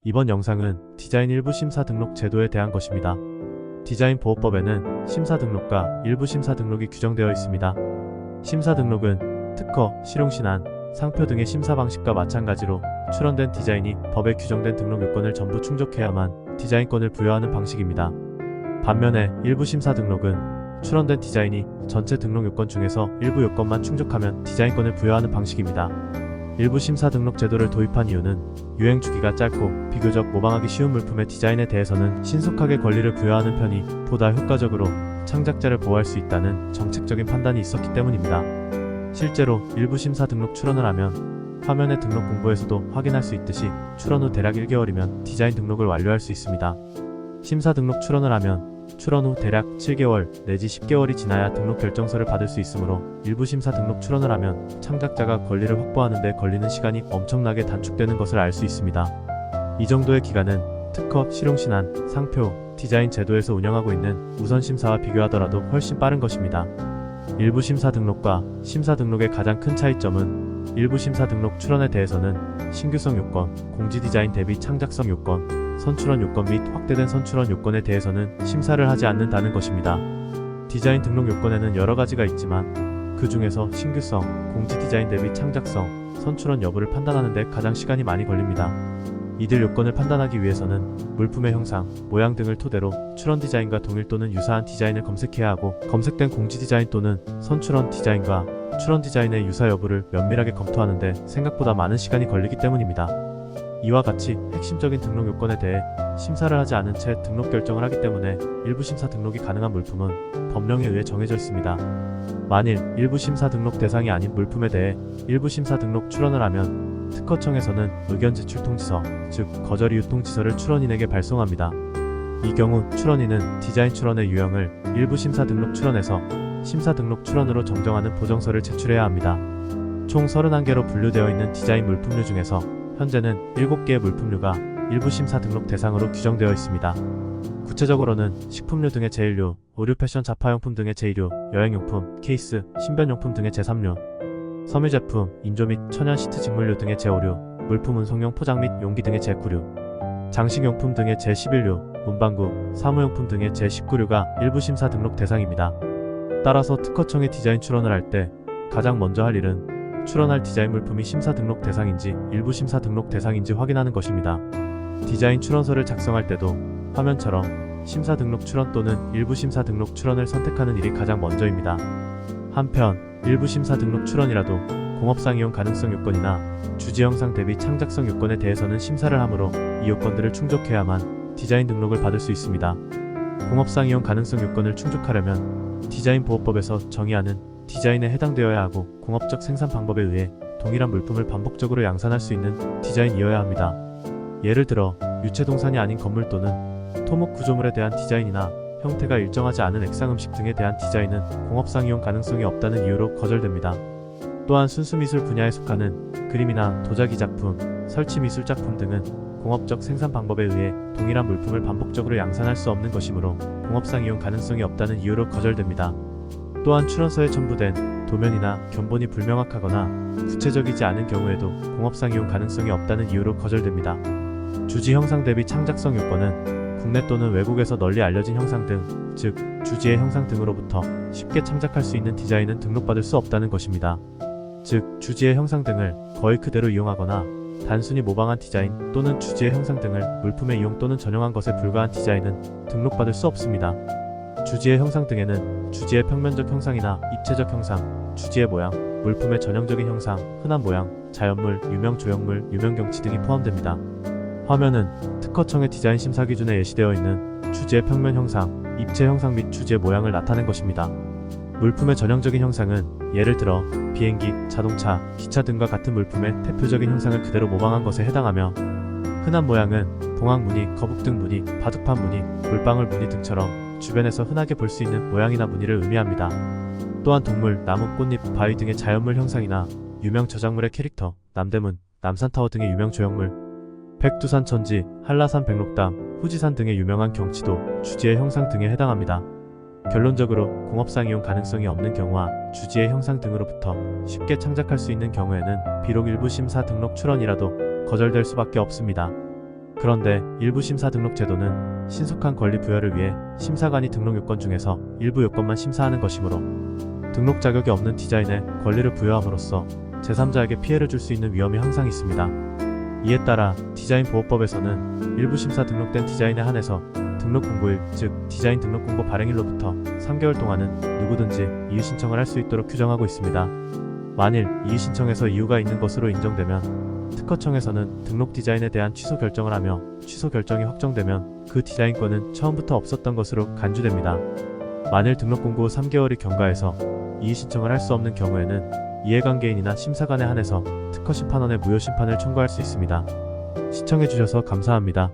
이번 영상은 디자인 일부 심사 등록 제도에 대한 것입니다. 디자인 보호법에는 심사 등록과 일부 심사 등록이 규정되어 있습니다. 심사 등록은 특허, 실용신안, 상표 등의 심사 방식과 마찬가지로 출원된 디자인이 법에 규정된 등록 요건을 전부 충족해야만 디자인권을 부여하는 방식입니다. 반면에 일부 심사 등록은 출원된 디자인이 전체 등록 요건 중에서 일부 요건만 충족하면 디자인권을 부여하는 방식입니다. 일부 심사 등록 제도를 도입한 이유는 유행 주기가 짧고 비교적 모방하기 쉬운 물품의 디자인에 대해서는 신속하게 권리를 부여하는 편이 보다 효과적으로 창작자를 보호할 수 있다는 정책적인 판단이 있었기 때문입니다. 실제로 일부 심사 등록 출원을 하면 화면의 등록 공고에서도 확인할 수 있듯이 출원 후 대략 1개월이면 디자인 등록을 완료할 수 있습니다. 심사 등록 출원을 하면 출원 후 대략 7개월 내지 10개월이 지나야 등록 결정서를 받을 수 있으므로 일부 심사 등록 출원을 하면 창작자가 권리를 확보하는 데 걸리는 시간이 엄청나게 단축되는 것을 알 수 있습니다. 이 정도의 기간은 특허, 실용신안, 상표, 디자인 제도에서 운영하고 있는 우선 심사와 비교하더라도 훨씬 빠른 것입니다. 일부 심사 등록과 심사 등록의 가장 큰 차이점은 일부 심사 등록 출원에 대해서는 신규성 요건, 공지 디자인 대비 창작성 요건, 선출원 요건 및 확대된 선출원 요건에 대해서는 심사를 하지 않는다는 것입니다. 디자인 등록 요건에는 여러 가지가 있지만 그 중에서 신규성, 공지 디자인 대비 창작성, 선출원 여부를 판단하는 데 가장 시간이 많이 걸립니다. 이들 요건을 판단하기 위해서는 물품의 형상, 모양 등을 토대로 출원 디자인과 동일 또는 유사한 디자인을 검색해야 하고 검색된 공지 디자인 또는 선출원 디자인과 출원 디자인의 유사 여부를 면밀하게 검토하는데 생각보다 많은 시간이 걸리기 때문입니다. 이와 같이 핵심적인 등록 요건에 대해 심사를 하지 않은 채 등록 결정을 하기 때문에 일부 심사 등록이 가능한 물품은 법령에 의해 정해져 있습니다. 만일 일부 심사 등록 대상이 아닌 물품에 대해 일부 심사 등록 출원을 하면 특허청에서는 의견 제출 통지서, 즉 거절 이유 통지서를 출원인에게 발송합니다. 이 경우 출원인은 디자인 출원의 유형을 일부 심사 등록 출원에서 심사 등록 출원으로 정정하는 보정서를 제출해야 합니다. 총 31개로 분류되어 있는 디자인 물품류 중에서 현재는 7개의 물품류가 일부 심사 등록 대상으로 규정되어 있습니다. 구체적으로는 식품류 등의 제1류, 의류 패션 잡화용품 등의 제2류, 여행용품, 케이스, 신변용품 등의 제3류, 섬유제품, 인조 및 천연 시트 직물류 등의 제5류, 물품 운송용 포장 및 용기 등의 제9류, 장식용품 등의 제11류, 문방구, 사무용품 등의 제19류가 일부 심사 등록 대상입니다. 따라서 특허청에 디자인 출원을 할 때 가장 먼저 할 일은 출원할 디자인 물품이 심사 등록 대상인지 일부 심사 등록 대상인지 확인하는 것입니다. 디자인 출원서를 작성할 때도 화면처럼 심사 등록 출원 또는 일부 심사 등록 출원을 선택하는 일이 가장 먼저입니다. 한편 일부 심사 등록 출원이라도 공업상 이용 가능성 요건이나 주제 형상 대비 창작성 요건에 대해서는 심사를 하므로 이 요건들을 충족해야만 디자인 등록을 받을 수 있습니다. 공업상 이용 가능성 요건을 충족하려면 디자인 보호법에서 정의하는 디자인에 해당되어야 하고 공업적 생산 방법에 의해 동일한 물품을 반복적으로 양산할 수 있는 디자인이어야 합니다. 예를 들어 유체동산이 아닌 건물 또는 토목 구조물에 대한 디자인이나 형태가 일정하지 않은 액상 음식 등에 대한 디자인은 공업상 이용 가능성이 없다는 이유로 거절됩니다. 또한 순수미술 분야에 속하는 그림이나 도자기 작품, 설치 미술 작품 등은 공업적 생산 방법에 의해 동일한 물품을 반복적으로 양산할 수 없는 것이므로 공업상 이용 가능성이 없다는 이유로 거절됩니다. 또한 출원서에 첨부된 도면이나 견본이 불명확하거나 구체적이지 않은 경우에도 공업상 이용 가능성이 없다는 이유로 거절됩니다. 주지 형상 대비 창작성 요건은 국내 또는 외국에서 널리 알려진 형상 등, 즉 주지의 형상 등으로부터 쉽게 창작할 수 있는 디자인은 등록받을 수 없다는 것입니다. 즉 주지의 형상 등을 거의 그대로 이용하거나 단순히 모방한 디자인 또는 주지의 형상 등을 물품에 이용 또는 전용한 것에 불과한 디자인은 등록받을 수 없습니다. 주지의 형상 등에는 주지의 평면적 형상이나 입체적 형상, 주지의 모양, 물품의 전형적인 형상, 흔한 모양, 자연물, 유명 조형물, 유명 경치 등이 포함됩니다. 화면은 특허청의 디자인 심사 기준에 예시되어 있는 주지의 평면 형상, 입체 형상 및 주지의 모양을 나타낸 것입니다. 물품의 전형적인 형상은 예를 들어 비행기, 자동차, 기차 등과 같은 물품의 대표적인 형상을 그대로 모방한 것에 해당하며 흔한 모양은 봉황 무늬, 거북 등 무늬, 바둑판 무늬, 물방울 무늬 등처럼 주변에서 흔하게 볼 수 있는 모양이나 무늬를 의미합니다. 또한 동물, 나무, 꽃잎, 바위 등의 자연물 형상이나 유명 저작물의 캐릭터, 남대문, 남산타워 등의 유명 조형물, 백두산 천지, 한라산 백록담, 후지산 등의 유명한 경치도 주지의 형상 등에 해당합니다. 결론적으로 공업상 이용 가능성이 없는 경우와 주지의 형상 등으로부터 쉽게 창작할 수 있는 경우에는 비록 일부 심사 등록 출원이라도 거절될 수밖에 없습니다. 그런데 일부 심사 등록 제도는 신속한 권리 부여를 위해 심사관이 등록 요건 중에서 일부 요건만 심사하는 것이므로 등록 자격이 없는 디자인에 권리를 부여함으로써 제3자에게 피해를 줄 수 있는 위험이 항상 있습니다. 이에 따라 디자인 보호법에서는 일부 심사 등록된 디자인에 한해서 등록 공고일, 즉 디자인 등록 공고 발행일로부터 3개월 동안은 누구든지 이의 신청을 할 수 있도록 규정하고 있습니다. 만일 이의 신청에서 이유가 있는 것으로 인정되면 특허청에서는 등록 디자인에 대한 취소 결정을 하며 취소 결정이 확정되면 그 디자인권은 처음부터 없었던 것으로 간주됩니다. 만일 등록 공고 후 3개월이 경과해서 이의 신청을 할 수 없는 경우에는 이해관계인이나 심사관에 한해서 특허심판원에 무효심판을 청구할 수 있습니다. 시청해주셔서 감사합니다.